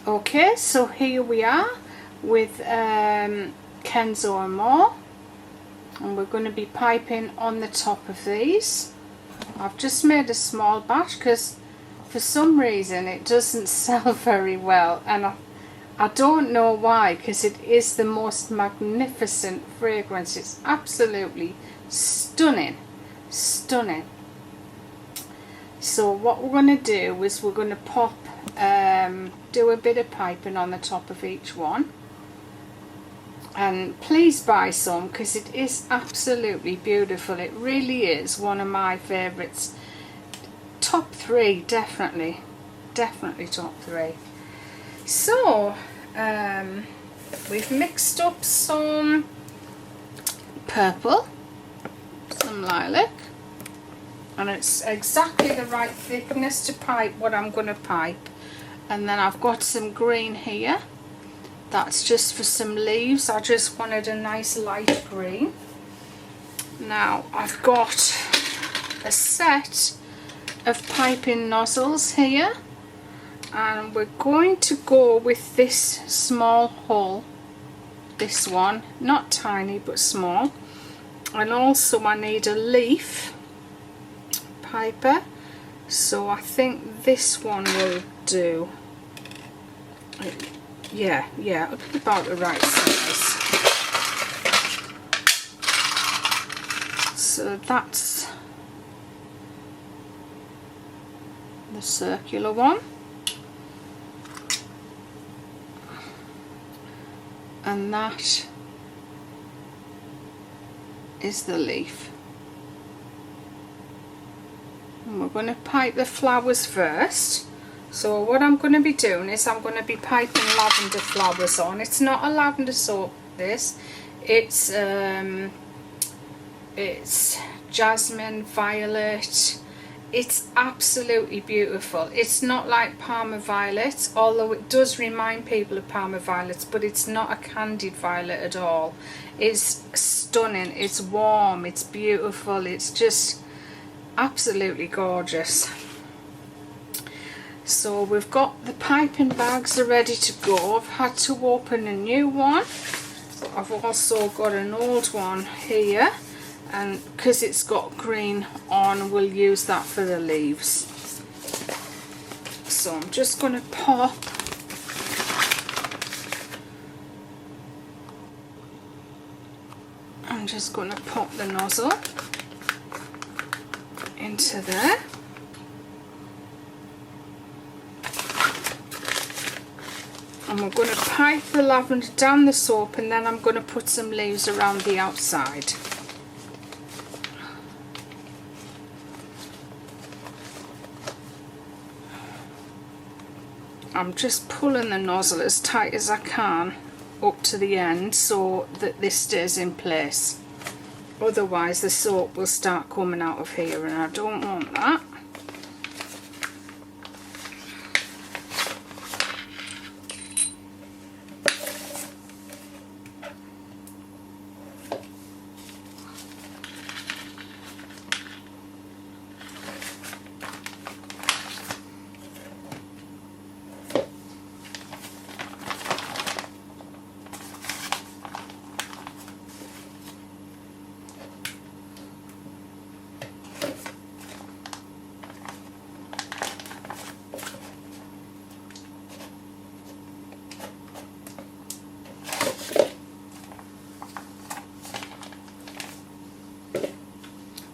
Okay, so here we are with Kenzo and more, and we're going to be piping on the top of these. I've just made a small batch because for some reason it doesn't sell very well, and I don't know why, because it is the most magnificent fragrance. It's absolutely stunning. So what we're going to do is we're going to pop do a bit of piping on the top of each one, and please buy some because it is absolutely beautiful. It really is one of my favourites. Top 3, definitely top 3. So we've mixed up some purple, some lilac, and it's exactly the right thickness to pipe what I'm going to pipe. And then I've got some green here, that's just for some leaves. I just wanted a nice light green. Now I've got a set of piping nozzles here, and we're going to go with this small hole, this one, not tiny but small. And also I need a leaf piper, so I think this one will do. Yeah, about the right size. So that's the circular one, and that is the leaf. And we're going to pipe the flowers first. So what I'm going to be doing is I'm going to be piping lavender flowers on. It's not a lavender soap, this. It's jasmine, violet. It's absolutely beautiful. It's not like Parma violets, although it does remind people of Parma violets, but it's not a candied violet at all. It's stunning, it's warm, it's beautiful, it's just absolutely gorgeous. So we've got the piping bags are ready to go. I've had to open a new one. I've also got an old one here, and because it's got green on, we'll use that for the leaves. So I'm just going to pop the nozzle into there. And we're going to pipe the lavender down the soap, and then I'm going to put some leaves around the outside. I'm just pulling the nozzle as tight as I can up to the end so that this stays in place. Otherwise the soap will start coming out of here, and I don't want that.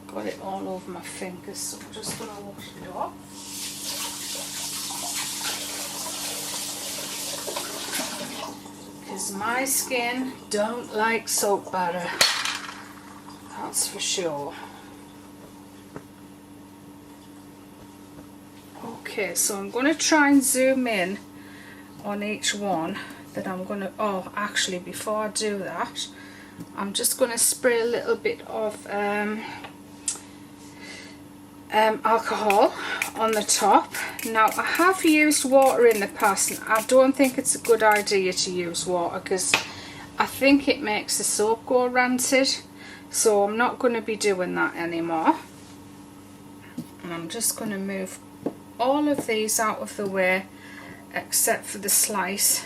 Got it all over my fingers, so I'm just going to wash it off. Because my skin don't like soap butter, that's for sure. Okay, so I'm going to try and zoom in on each one that I'm going to, oh actually before I do that, I'm just going to spray a little bit of alcohol on the top. Now I have used water in the past, and I don't think it's a good idea to use water because I think it makes the soap go rancid, so I'm not going to be doing that anymore. And I'm just going to move all of these out of the way except for the slice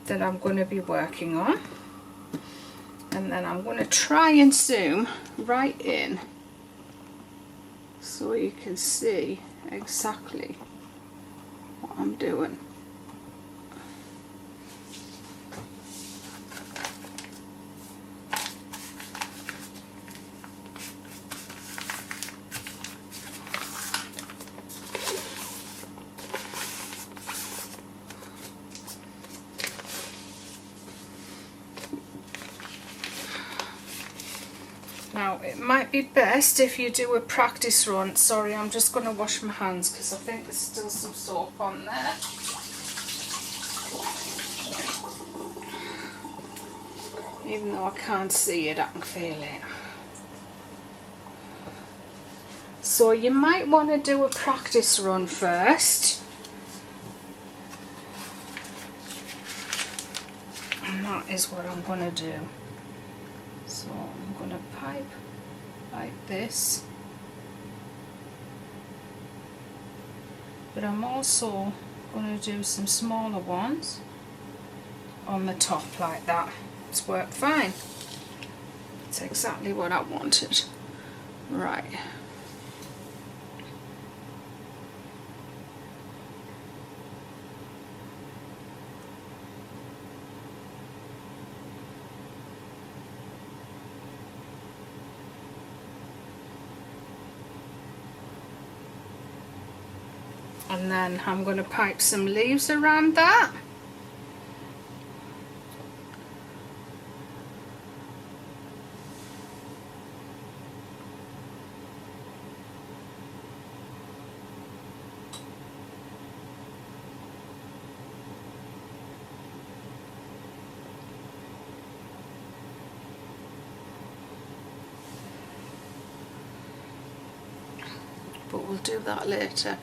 that I'm going to be working on. And then I'm going to try and zoom right in so you can see exactly what I'm doing. Now it might be best if you do a practice run. Sorry, I'm just going to wash my hands because I think there's still some soap on there. Even though I can't see it, I can feel it. So you might want to do a practice run first. And that is what I'm going to do. So I'm going to pipe like this, but I'm also going to do some smaller ones on the top like that. It's worked fine. It's exactly what I wanted. Right. And then I'm going to pipe some leaves around that. But we'll do that later.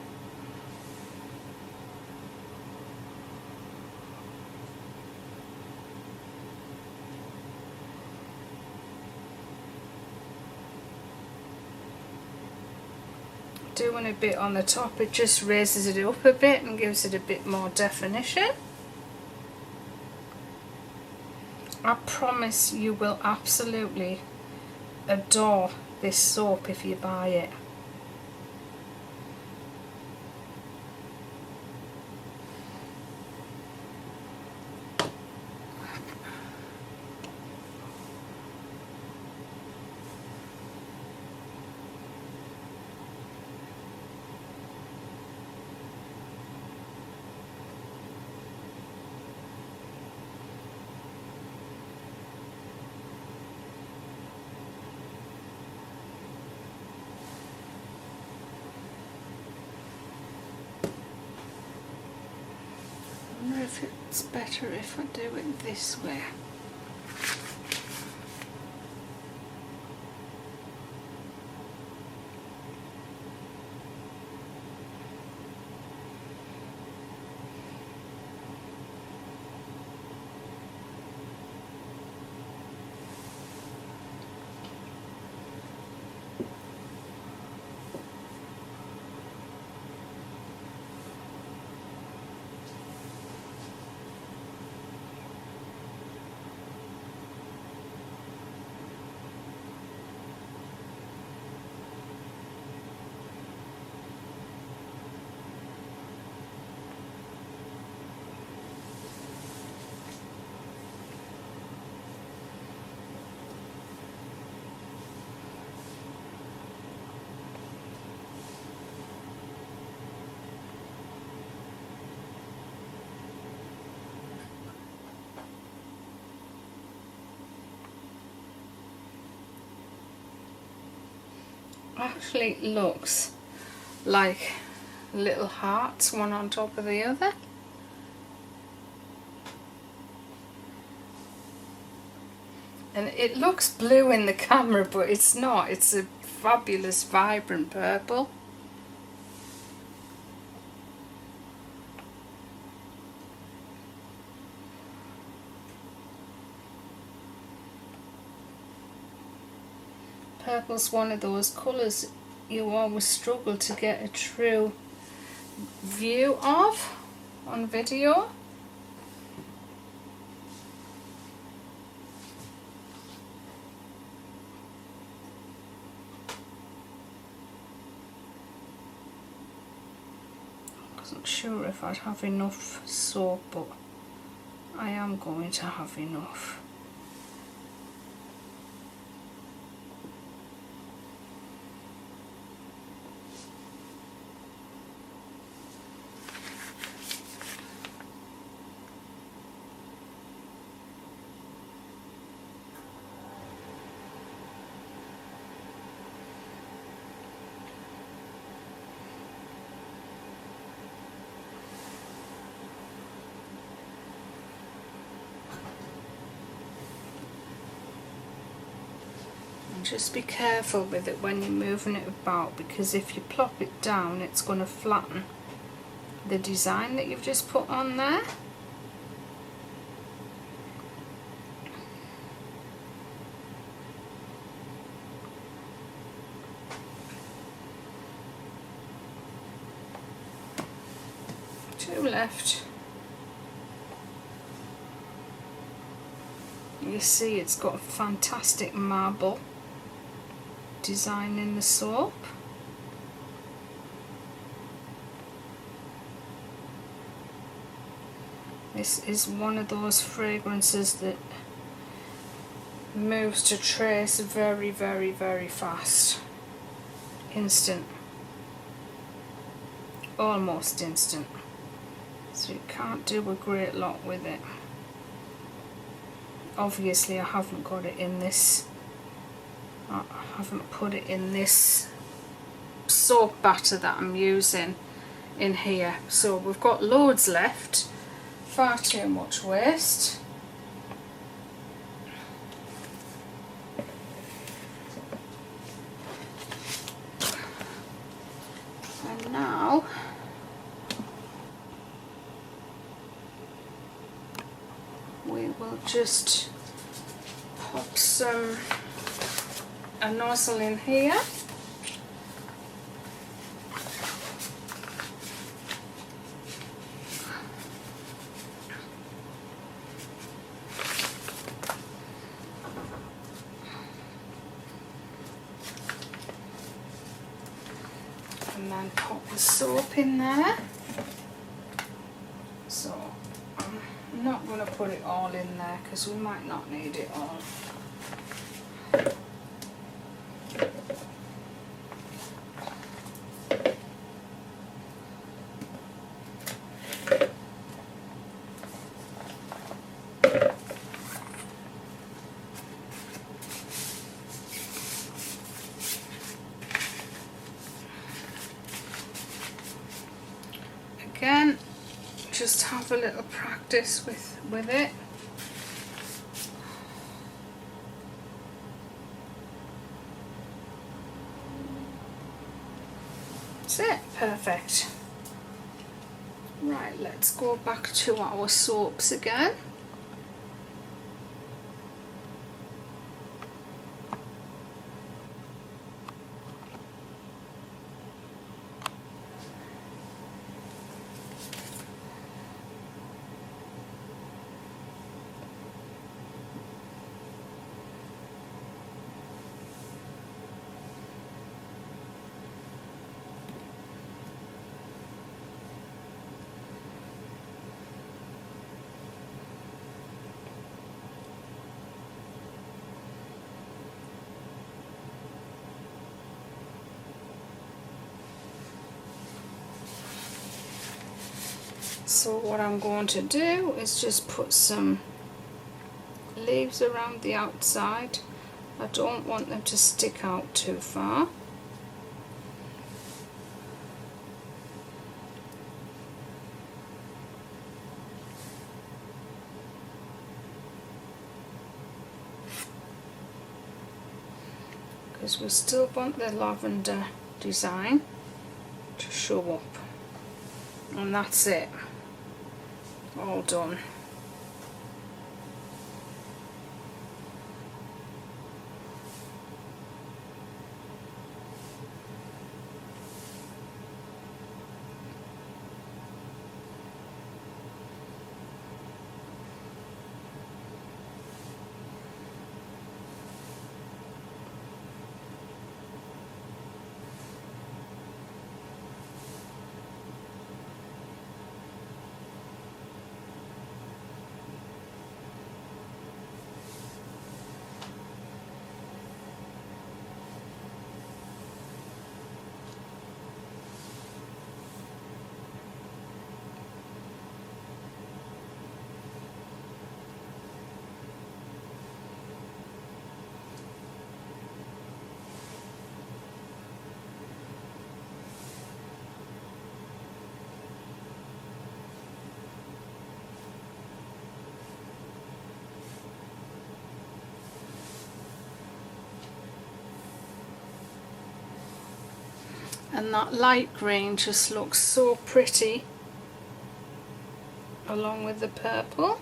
Doing a bit on the top, it just raises it up a bit and gives it a bit more definition. I promise you will absolutely adore this soap if you buy it. I wonder if it's better if I do it this way. Actually looks like little hearts, one on top of the other. And it looks blue in the camera, but it's not. It's a fabulous vibrant purple. Purple's one of those colours you always struggle to get a true view of. on video. I wasn't sure if I'd have enough soap, but I am going to have enough. Just be careful with it when you're moving it about, because if you plop it down it's going to flatten the design that you've just put on there. Two left. You see it's got a fantastic marble design in the soap. This is one of those fragrances that moves to trace very, very, very fast. Instant. Almost instant. So you can't do a great lot with it. Obviously I haven't got it in this, I haven't put it in this soap batter that I'm using in here. So we've got loads left, far too much waste. And now we will just pop a nozzle in here. And then pop the soap in there. So I'm not going to put it all in there because we might not need it all. Again, just have a little practice with it. That's it, perfect. Right, let's go back to our soaps again. So what I'm going to do is just put some leaves around the outside. I don't want them to stick out too far. Because we still want the lavender design to show up. And that's it. All done. and that light green just looks so pretty along with the purple.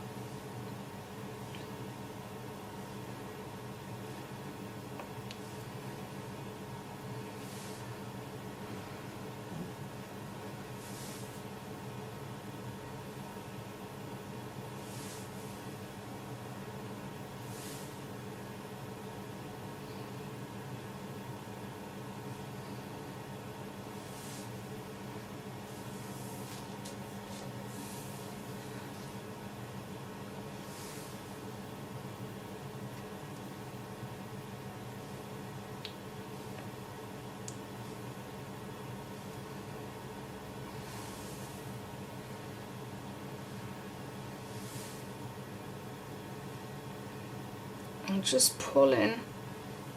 And just pull in.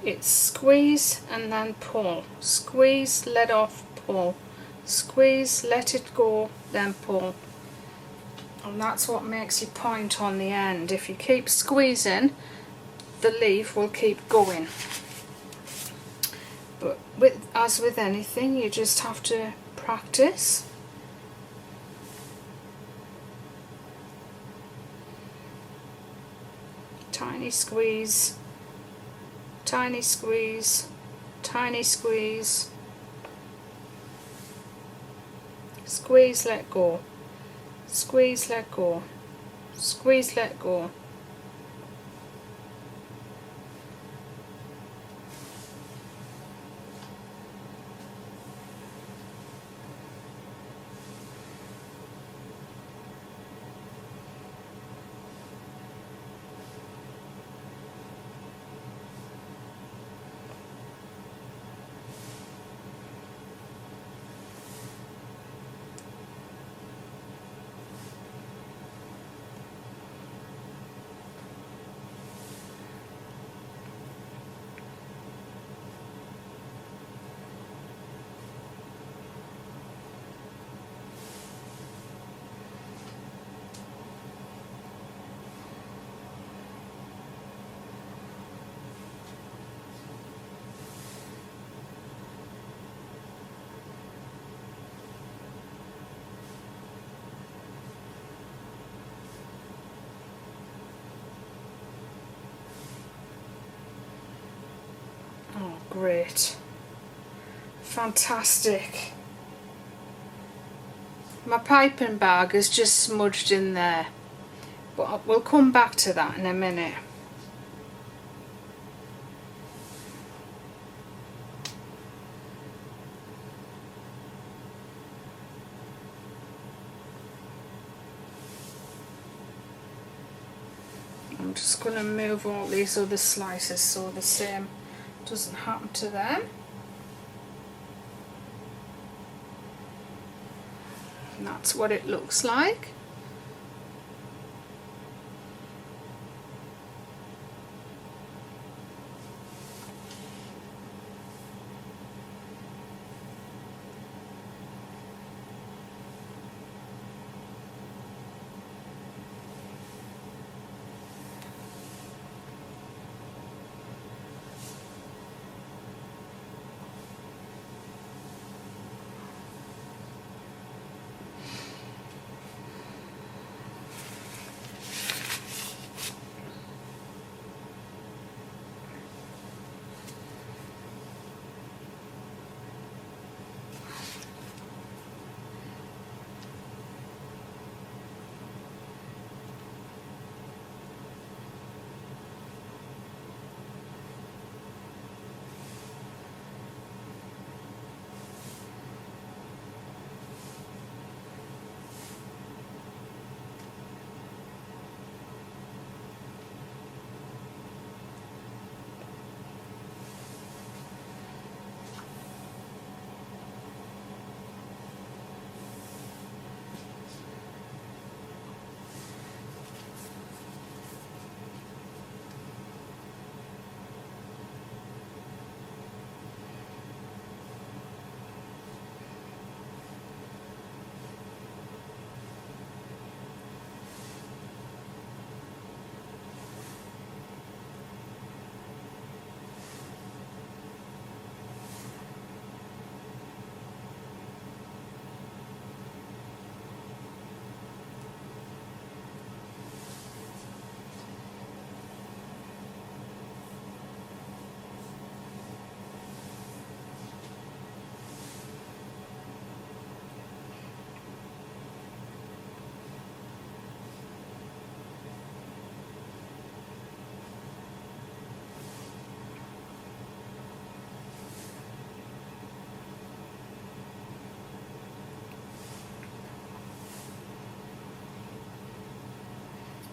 It's squeeze and then pull. Squeeze, let off, pull. Squeeze, let it go, then pull. And that's what makes you point on the end. If you keep squeezing, the leaf will keep going. But as with anything, you just have to practice. Tiny squeeze, tiny squeeze, tiny squeeze. Squeeze, let go. Squeeze, let go. Squeeze, let go. Oh, great. Fantastic. My piping bag is just smudged in there, but we'll come back to that in a minute. I'm just going to move all these other slices so the same doesn't happen to them. And that's what it looks like.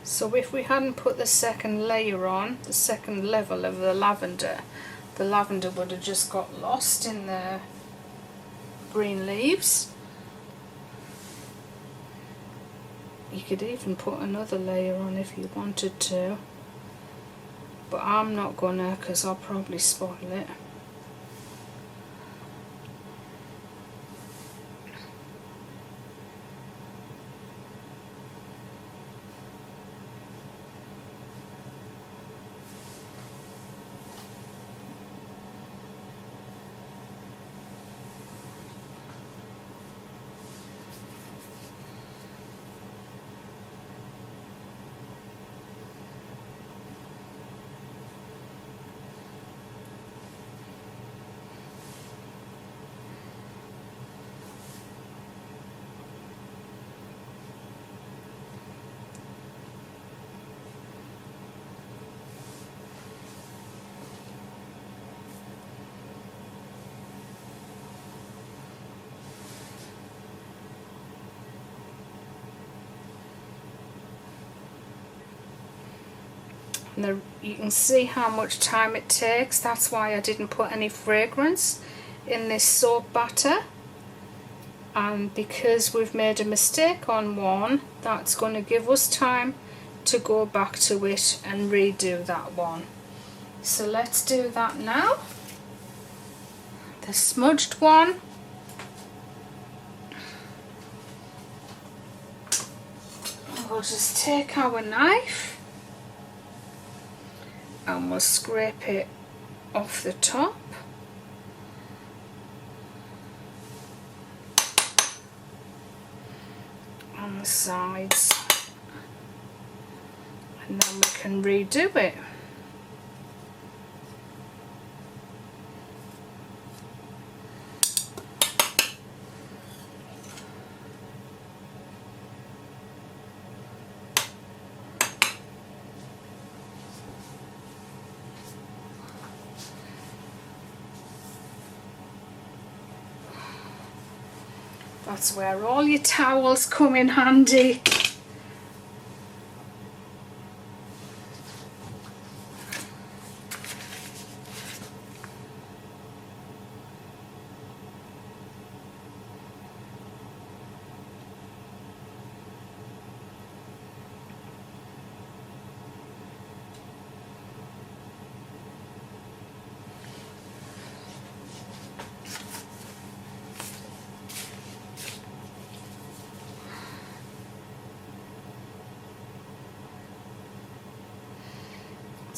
So if we hadn't put the second layer on, the second level of the lavender would have just got lost in the green leaves. You could even put another layer on if you wanted to, but I'm not gonna, because I'll probably spoil it. And you can see how much time it takes. That's why I didn't put any fragrance in this soap batter. And because we've made a mistake on one, that's going to give us time to go back to it and redo that one. So let's do that now. The smudged one. We'll just take our knife and we'll scrape it off the top. On the sides, and then we can redo it. That's where all your towels come in handy.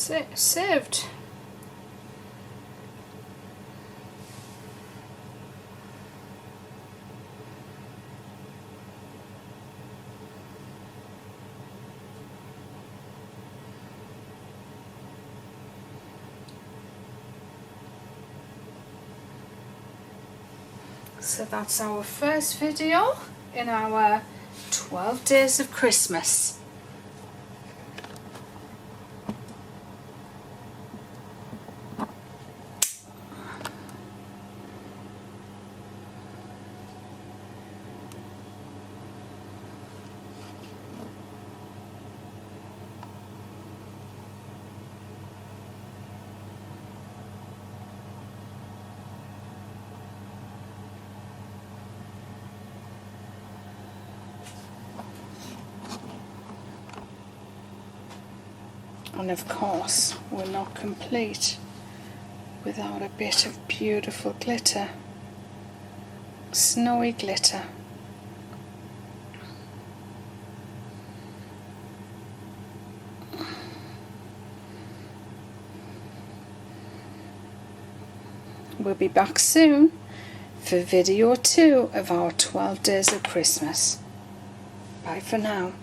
That's it, served. So that's our first video in our 12 days of Christmas. And of course, we're not complete without a bit of beautiful glitter, snowy glitter. We'll be back soon for video 2 of our 12 days of Christmas. Bye for now.